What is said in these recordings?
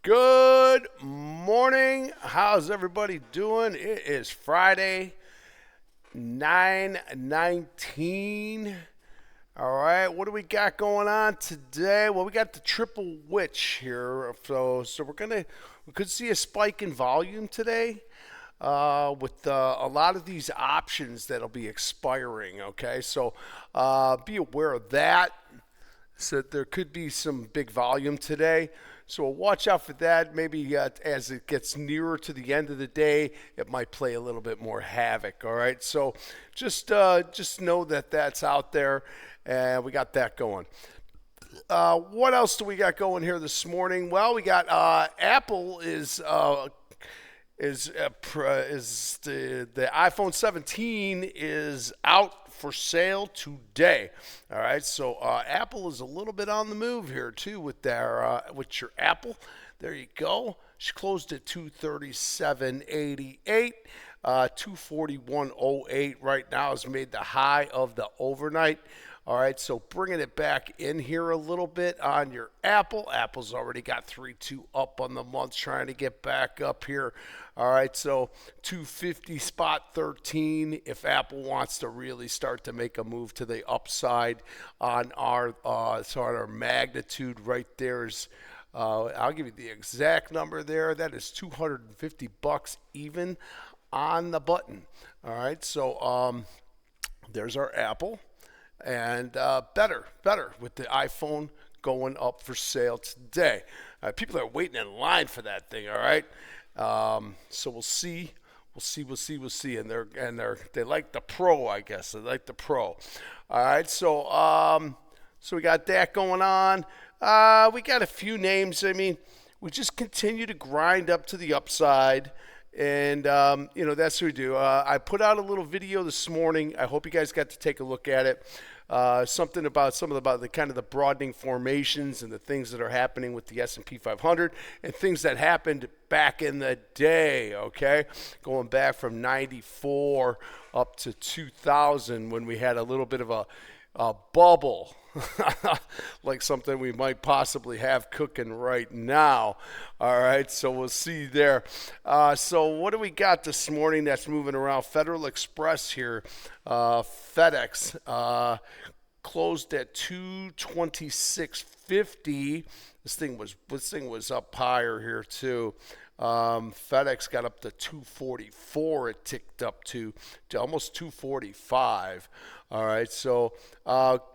Good morning. How's everybody doing? It is Friday, 9/19. All right, what do we got going on today? Well, we got the triple witch here. So we could see a spike in volume today with a lot of these options that'll be expiring. Okay, so be aware of that. So there could be some big volume today. So we'll watch out for that. Maybe as it gets nearer to the end of the day, it might play a little bit more havoc. All right. So just know that that's out there, and we got that going. What else do we got going here this morning? Well, we got Apple is the iPhone 17 is out for sale today. All right, so Apple is a little bit on the move here too with with your Apple. There you go. She closed at 237.88. 241.08 right now has made the high of the overnight. All right, so bringing it back in here a little bit on your Apple. Apple's already got 3.2 up on the month, trying to get back up here. All right, so 250 spot 13 if Apple wants to really start to make a move to the upside on our our magnitude right there is. I'll give you the exact number there. That is $250 even on the button. All right, so there's our Apple. And better with the iPhone going up for sale today. People are waiting in line for that thing. All right, so we'll see. And they like the Pro, I guess. They like the Pro. All right, so we got that going on. We got a few names. I mean, we just continue to grind up to the upside. And, that's what we do. I put out a little video this morning. I hope you guys got to take a look at it. Something about the kind of the broadening formations and the things that are happening with the S&P 500 and things that happened back in the day, okay? Going back from 94 up to 2000 when we had a little bit of a bubble. Like something we might possibly have cooking right now. All right, so we'll see there. So what do we got this morning that's moving around? Federal Express here. FedEx closed at 226.50. This thing was up higher here too. FedEx got up to 244. It ticked up to almost 245. All right, so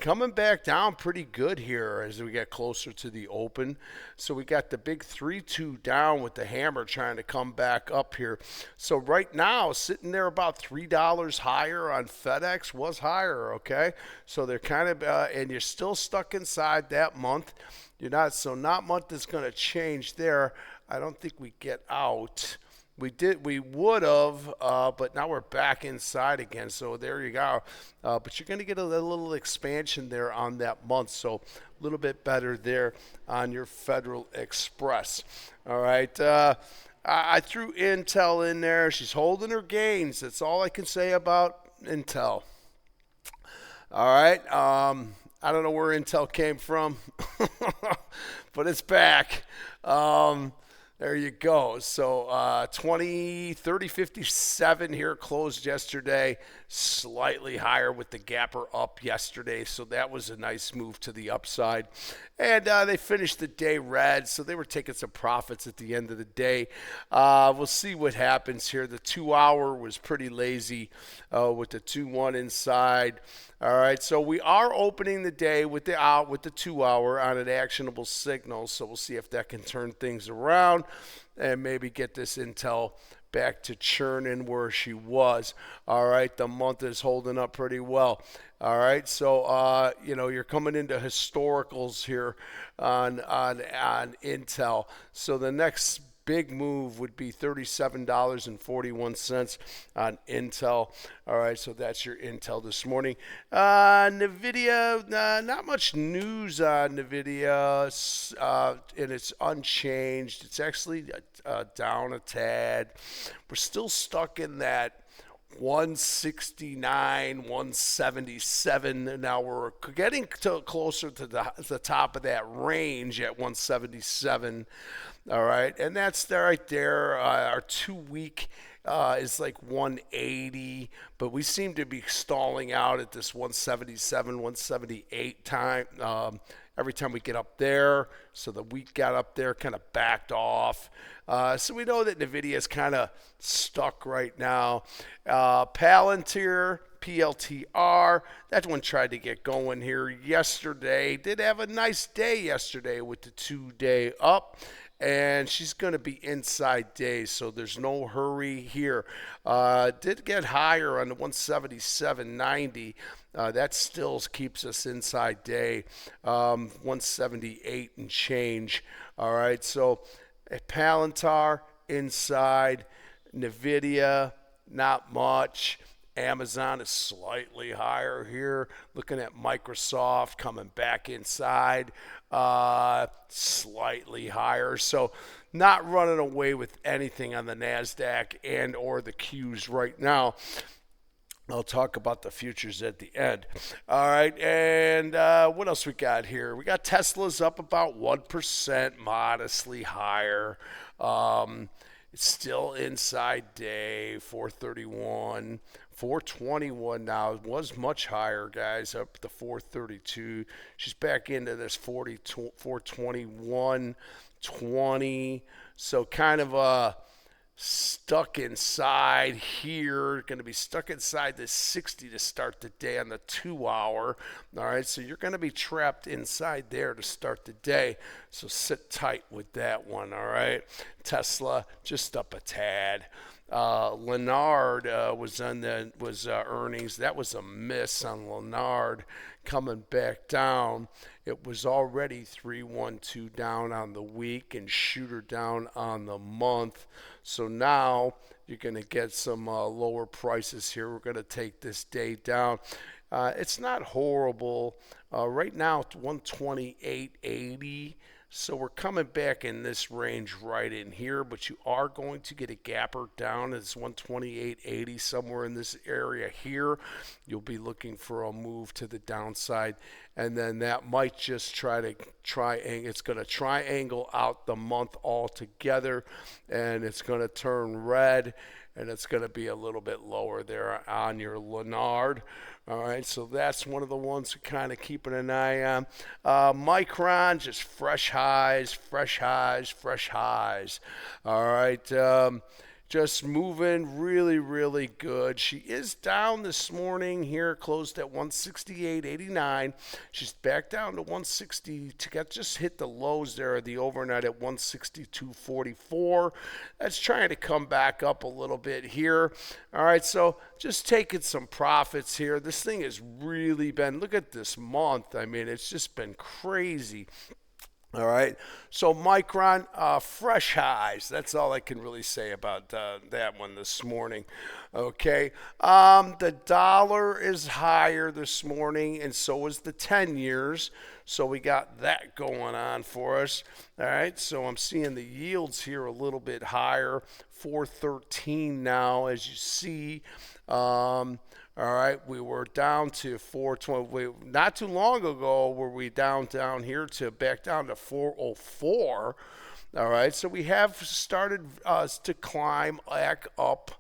coming back down pretty good here as we get closer to the open. So we got the big 3-2 down with the hammer trying to come back up here. So right now, sitting there about $3 higher on FedEx, was higher, okay? So they're kind of, and you're still stuck inside that month. Not much is going to change there. I don't think we get out. We would have, but now we're back inside again. So there you go. But you're going to get a little expansion there on that month. So a little bit better there on your Federal Express. All right. I threw Intel in there. She's holding her gains. That's all I can say about Intel. All right. I don't know where Intel came from, but it's back. There you go. So 30.57 here closed yesterday, slightly higher with the gapper up yesterday. So that was a nice move to the upside. And they finished the day red, so they were taking some profits at the end of the day. We'll see what happens here. The 2-hour was pretty lazy with the 2-1 inside. All right, so we are opening the day with the 2-hour on an actionable signal. So we'll see if that can turn things around and maybe get this Intel back to churning where she was. All right, the month is holding up pretty well. All right, so you're coming into historicals here on Intel. So the next big move would be $37.41 on Intel. All right, so that's your Intel this morning. NVIDIA, not much news on NVIDIA, and it's unchanged. It's actually down a tad. We're still stuck in that 169, 177. Now we're getting closer to the top of that range at 177. All right, and that's there right there. Our 2 week is like 180, but we seem to be stalling out at this 177, 178 time. Every time we get up there, so the week got up there, kind of backed off. So we know that NVIDIA is kind of stuck right now. Palantir, PLTR, that one tried to get going here yesterday. Did have a nice day yesterday with the 2-day up. And she's going to be inside days, so there's no hurry here. Did get higher on the 177.90. That still keeps us inside day, 178 and change. All right, so at Palantir, inside. NVIDIA, not much. Amazon is slightly higher here. Looking at Microsoft coming back inside, slightly higher. So not running away with anything on the NASDAQ and or the Qs right now. I'll talk about the futures at the end. All right, and what else we got here? We got Tesla's up about 1%, modestly higher. It's still inside day, 431. 421 now. It was much higher, guys, up to 432. She's back into this 421.20. So kind of stuck inside here. Going to be stuck inside this 60 to start the day on the 2 hour. All right, so you're going to be trapped inside there to start the day. So sit tight with that one. All right, Tesla just up a tad. Lennard was earnings. That was a miss on Lennard coming back down. It was already 312 down on the week and shooter down on the month. So now you're going to get some lower prices here. We're going to take this day down. It's not horrible. Right now it's 128.80. So we're coming back in this range right in here, but you are going to get a gapper down. It's 128.80, somewhere in this area here. You'll be looking for a move to the downside, and then that might just it's going to triangle out the month altogether, and it's going to turn red, and it's going to be a little bit lower there on your Lennard. All right, so that's one of the ones we're kind of keeping an eye on. Micron, just fresh highs, fresh highs, fresh highs. All right, just moving really, really good. She is down this morning here, closed at 168.89. She's back down to 160 just hit the lows there of the overnight at 162.44. That's trying to come back up a little bit here. All right, so just taking some profits here. This thing has really been, look at this month. I mean, it's just been crazy. All right, so Micron, fresh highs. That's all I can really say about that one this morning. Okay, the dollar is higher this morning, and so is the 10 years. So we got that going on for us. All right, so I'm seeing the yields here a little bit higher, 413 now, as you see. All right, we were down to 420. Not too long ago were we down here to back down to 404. All right, so we have started to climb back up.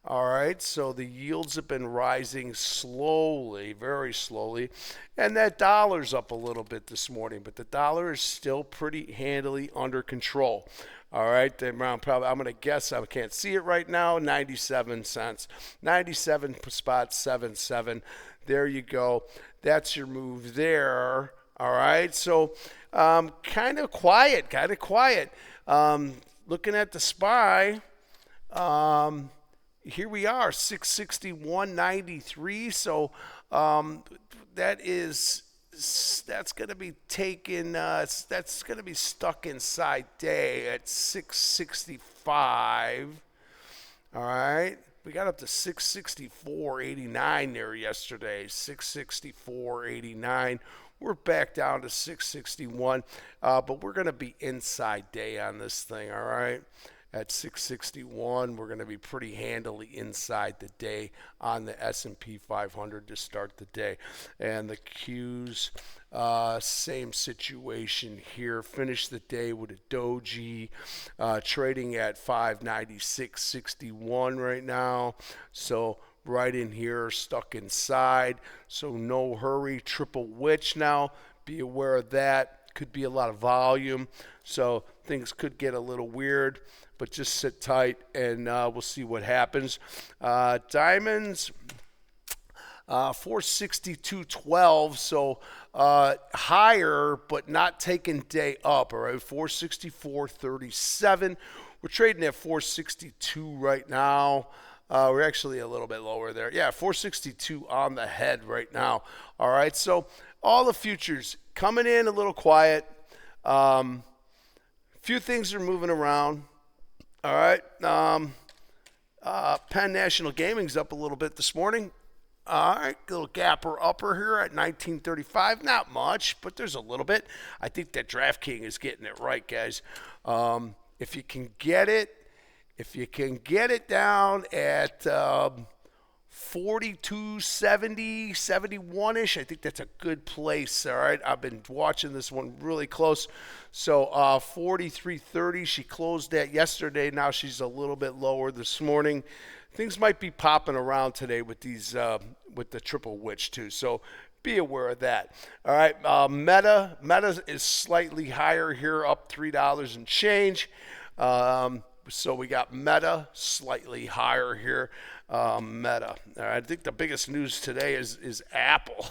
All right, so the yields have been rising slowly, very slowly, and that dollar's up a little bit this morning, but the dollar is still pretty handily under control. All right, around probably, I'm going to guess, I can't see it right now, 97 cents. 97.77. There you go. That's your move there. All right, so kind of quiet. Looking at the SPY, here we are, 661.93. So that's going to be taken, that's going to be stuck inside day at 665. All right. We got up to 664.89 there yesterday, 664.89. We're back down to 661, but we're going to be inside day on this thing, all right? at 661. We're going to be pretty handily inside the day on the S&P 500 to start the day. And the Qs, same situation here. Finish the day with a doji trading at 596.61 right now. So right in here, stuck inside. So no hurry. Triple witch now. Be aware of that. Could be a lot of volume. So things could get a little weird, but just sit tight and we'll see what happens. Diamonds, 462.12, so higher, but not taking day up. All right, 464.37. We're trading at 462 right now. We're actually a little bit lower there. Yeah, 462 on the head right now. All right, so all the futures coming in a little quiet. Few things are moving around. All right. Penn National Gaming's up a little bit this morning. All right, little gapper upper here at 1935. Not much, but there's a little bit. I think that DraftKings is getting it right, guys. If you can get it down at 42, 70, 71-ish. I think that's a good place. All right. I've been watching this one really close. So 43.30. She closed at yesterday. Now she's a little bit lower this morning. Things might be popping around today with these with the triple witch too. So be aware of that. All right. Meta is slightly higher here, up $3 and change. So we got Meta slightly higher here. Meta. All right, I think the biggest news today is Apple.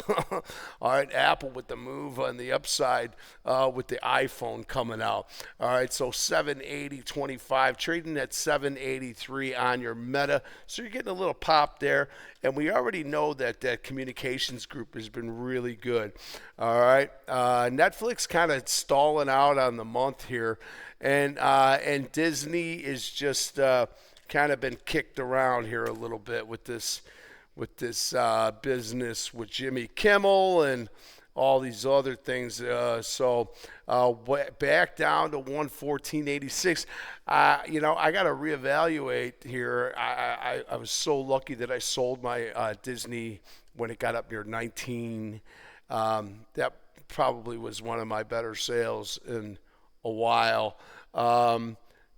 All right, Apple with the move on the upside with the iPhone coming out. All right, so 780.25 trading at 783 on your Meta. So you're getting a little pop there. And we already know that that communications group has been really good. All right, Netflix kind of stalling out on the month here. And Disney is just kind of been kicked around here a little bit with this business with Jimmy Kimmel and all these other things. So back down to 114.86. I got to reevaluate here. I was so lucky that I sold my Disney when it got up near 19. That probably was one of my better sales in a while.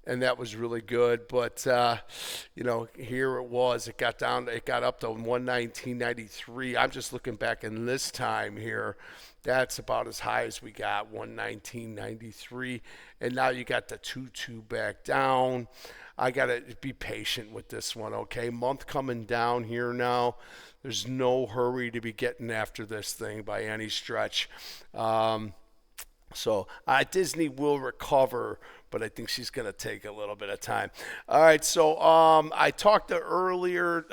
And that was really good. But, here it was. It got up to 119.93. I'm just looking back in this time here. That's about as high as we got, 119.93. And now you got the 2-2 back down. I got to be patient with this one, okay? Month coming down here now. There's no hurry to be getting after this thing by any stretch. So Disney will recover, but I think she's going to take a little bit of time. All right, so I talked earlier.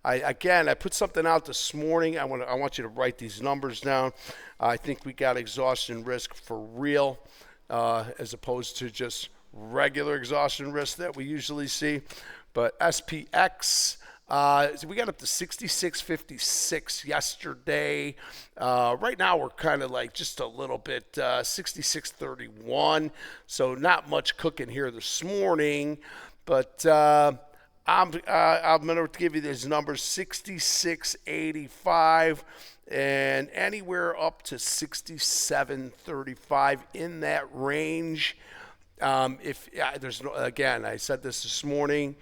I put something out this morning. I want you to write these numbers down. I think we got exhaustion risk for real, as opposed to just regular exhaustion risk that we usually see. But SPX. So we got up to 66.56 yesterday. Right now we're kind of like just a little bit 66.31. So not much cooking here this morning, but I'm going to give you these numbers: 66.85 and anywhere up to 67.35 in that range. I said this morning.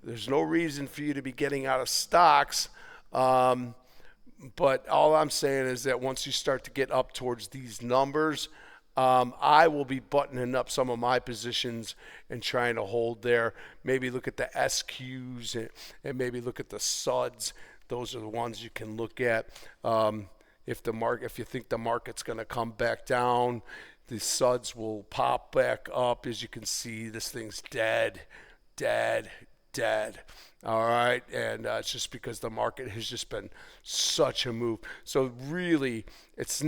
There's no reason for you to be getting out of stocks, but all I'm saying is that once you start to get up towards these numbers, I will be buttoning up some of my positions and trying to hold there. Maybe look at the SQs and maybe look at the SUDs. Those are the ones you can look at. If you think the market's going to come back down, the SUDs will pop back up. As you can see, this thing's dead. All right, and it's just because the market has just been such a move. So really, it's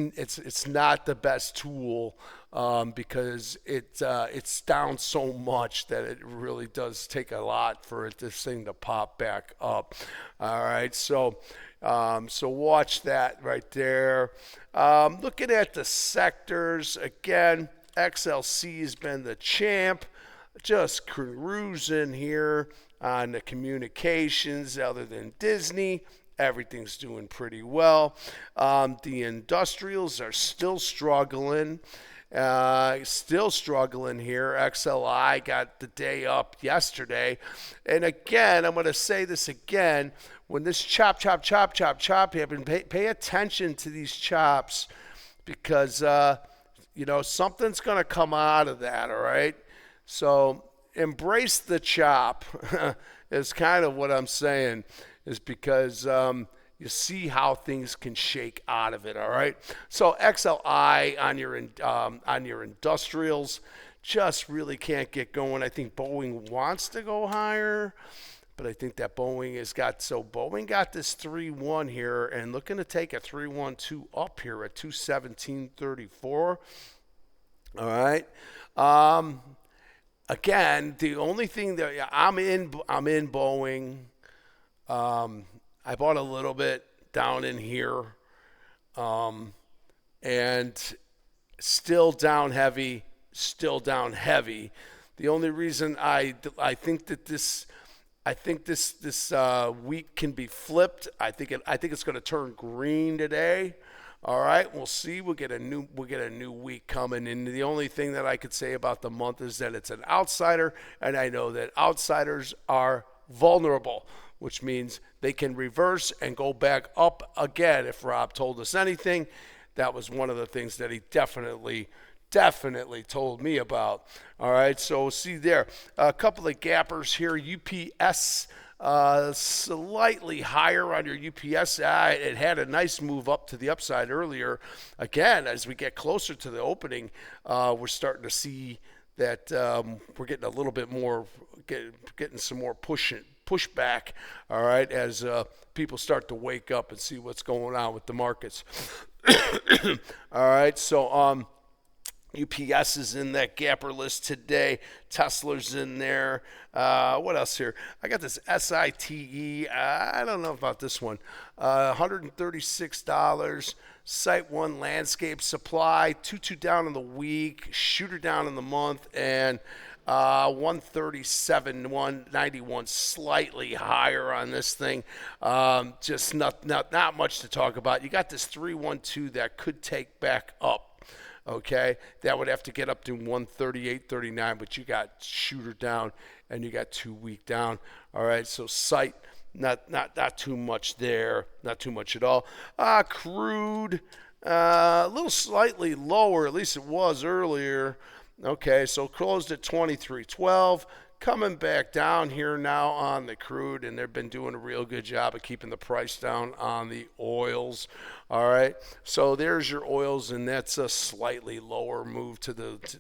not the best tool because it's down so much that it really does take a lot for this thing to pop back up. All right, so watch that right there. Looking at the sectors again, XLC has been the champ. just cruising here on the communications other than Disney. Everything's doing pretty well. The industrials are still struggling. Still struggling here. XLI got the day up yesterday. And again, I'm going to say this again. When this chop happen, pay attention to these chops because, something's going to come out of that, all right? So embrace the chop is kind of what I'm saying, is because you see how things can shake out of it, all right? So XLI on your industrials just really can't get going. I think Boeing wants to go higher, but I think that Boeing Boeing got this 3-1 here and looking to take a 3-1-2 up here at 217.34. All right. Again, the only thing that I'm in Boeing. I bought a little bit down in here, and still down heavy. The only reason I think that this week can be flipped. I think it's going to turn green today. All right, we'll see. We'll get a new week coming, and the only thing that I could say about the month is that it's an outsider, and I know that outsiders are vulnerable, which means they can reverse and go back up again. If Rob told us anything, that was one of the things that he definitely told me about. All right, so see there, a couple of gappers here. UPS slightly higher on your UPS. It had a nice move up to the upside earlier. Again, as we get closer to the opening, we're starting to see that we're getting a little bit more, getting some more pushback, all right, as people start to wake up and see what's going on with the markets. All right, so UPS is in that gapper list today. Tesla's in there. What else here? I got this SITE. I don't know about this one. $136. Site 1 Landscape Supply. 2 down in the week. Shooter down in the month. And 137, 191, slightly higher on this thing. Just not much to talk about. You got this 312 that could take back up. Okay, that would have to get up to 138.39, but you got shooter down and you got 2 week down. All right, so site not too much there, not too much at all. Crude a little slightly lower, at least it was earlier. Okay, so closed at 23.12. Coming back down here now on the crude, and they've been doing a real good job of keeping the price down on the oils. All right, so there's your oils, and that's a slightly lower move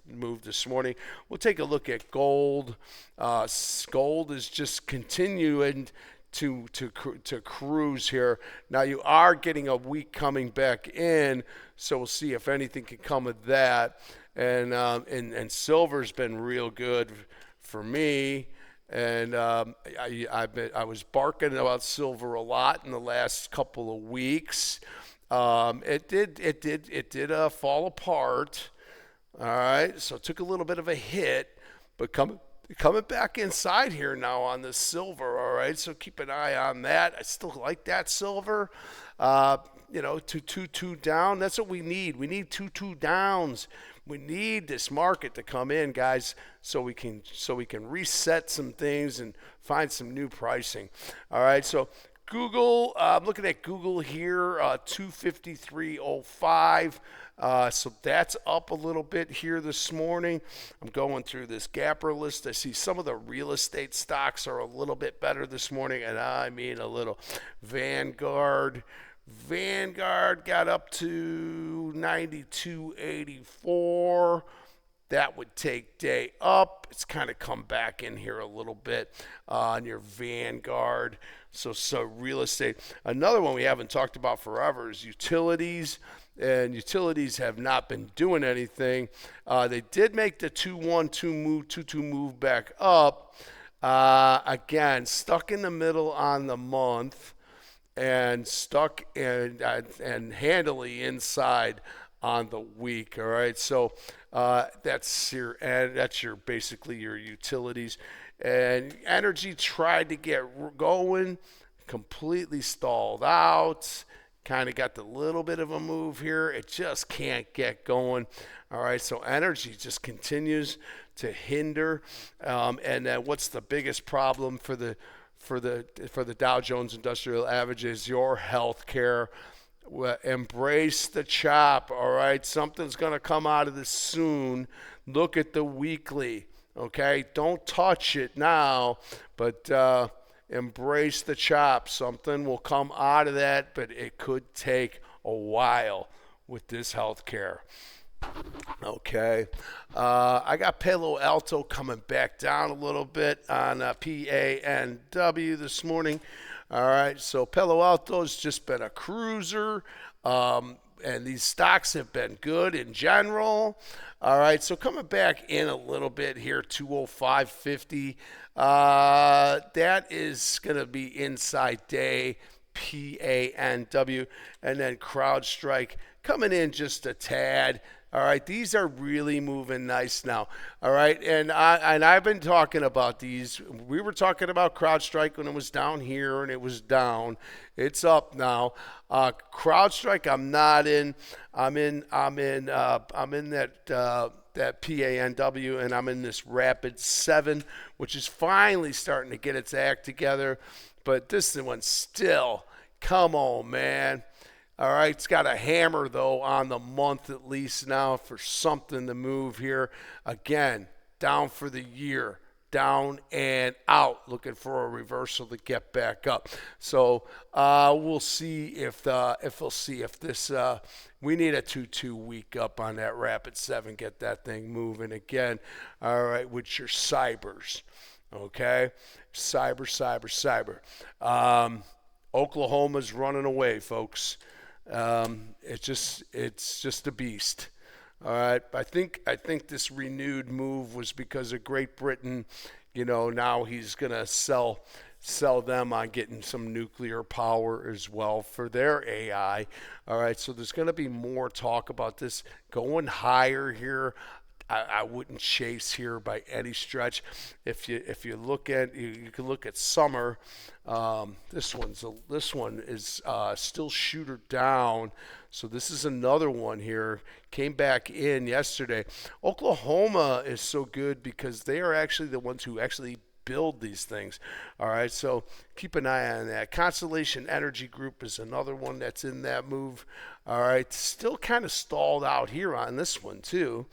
move this morning. We'll take a look at gold. Gold is just continuing to cruise here. Now you are getting a week coming back in, so we'll see if anything can come of that. And silver's been real good for me, and I was barking about silver a lot in the last couple of weeks. It did fall apart. All right, so it took a little bit of a hit, but coming back inside here now on the silver. All right, so keep an eye on that. I still like that silver. 2 down. That's what we need. We need 2 downs. We need this market to come in, guys, so we can reset some things and find some new pricing. All right, so Google, I'm looking at Google here, 253.05. So that's up a little bit here this morning. I'm going through this gapper list. I see some of the real estate stocks are a little bit better this morning, and I mean a little. Vanguard got up to 92.84. That would take day up. It's kind of come back in here a little bit on your Vanguard. So real estate. Another one we haven't talked about forever is utilities. And utilities have not been doing anything. They did make the 2-2 move back up. Again, stuck in the middle on the month. And stuck and handily inside on the week. All right, so that's your basically your utilities. And energy tried to get going, completely stalled out. Kind of got the little bit of a move here. It just can't get going. All right, so energy just continues to hinder. And then what's the biggest problem for the Dow Jones Industrial Average is your health care. Embrace the chop. All right, something's going to come out of this soon. Look at the weekly. Okay, don't touch it now, but embrace the chop. Something will come out of that, but it could take a while with this health care. Okay, I got Palo Alto coming back down a little bit on PANW this morning. All right, so Palo Alto's just been a cruiser, and these stocks have been good in general. All right, so coming back in a little bit here, 205.50. That is going to be inside day, PANW, and then CrowdStrike coming in just a tad. All right, these are really moving nice now. All right, and I've been talking about these. We were talking about CrowdStrike when it was down here, and it was down. It's up now. CrowdStrike, I'm not in. I'm in that PANW, and I'm in this Rapid 7, which is finally starting to get its act together. But this one still, come on, man. All right, it's got a hammer, though, on the month at least now for something to move here. Again, down for the year, down and out, looking for a reversal to get back up. So we'll see if this we need a 2-2 week up on that Rapid 7, get that thing moving again. All right, with your cybers, okay, cyber. Oklahoma's running away, folks. It's just a beast. All right. I think this renewed move was because of Great Britain. You know, now he's gonna sell them on getting some nuclear power as well for their AI. All right. So there's gonna be more talk about this going higher here. I wouldn't chase here by any stretch. If you look at you can look at summer. This one is still shooter down. So this is another one here. Came back in yesterday. Oklahoma is so good because they are actually the ones who actually build these things. All right, so keep an eye on that. Constellation Energy Group is another one that's in that move. All right, still kind of stalled out here on this one too.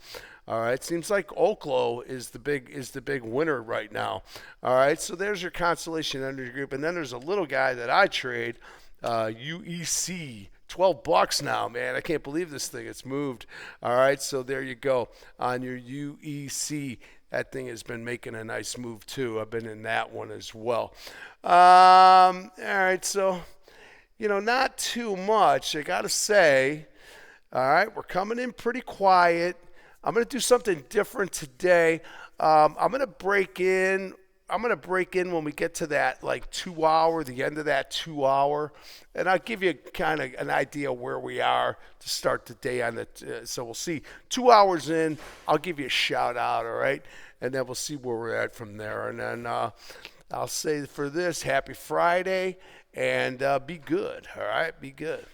All right, seems like Oklo is the big winner right now. All right, so there's your Constellation Energy Group, and then there's a little guy that I trade, UEC. $12 now, man. I can't believe this thing. It's moved. All right, so there you go on your UEC. That thing has been making a nice move too. I've been in that one as well. All right, so not too much. I gotta say. All right, we're coming in pretty quiet. I'm going to do something different today. I'm going to break in when we get to that like 2 hour, the end of that 2 hour, and I'll give you kind of an idea where we are to start the day on it. So we'll see 2 hours in, I'll give you a shout out, all right? And then we'll see where we're at from there. And then I'll say for this, happy Friday, and be good, all right? Be good.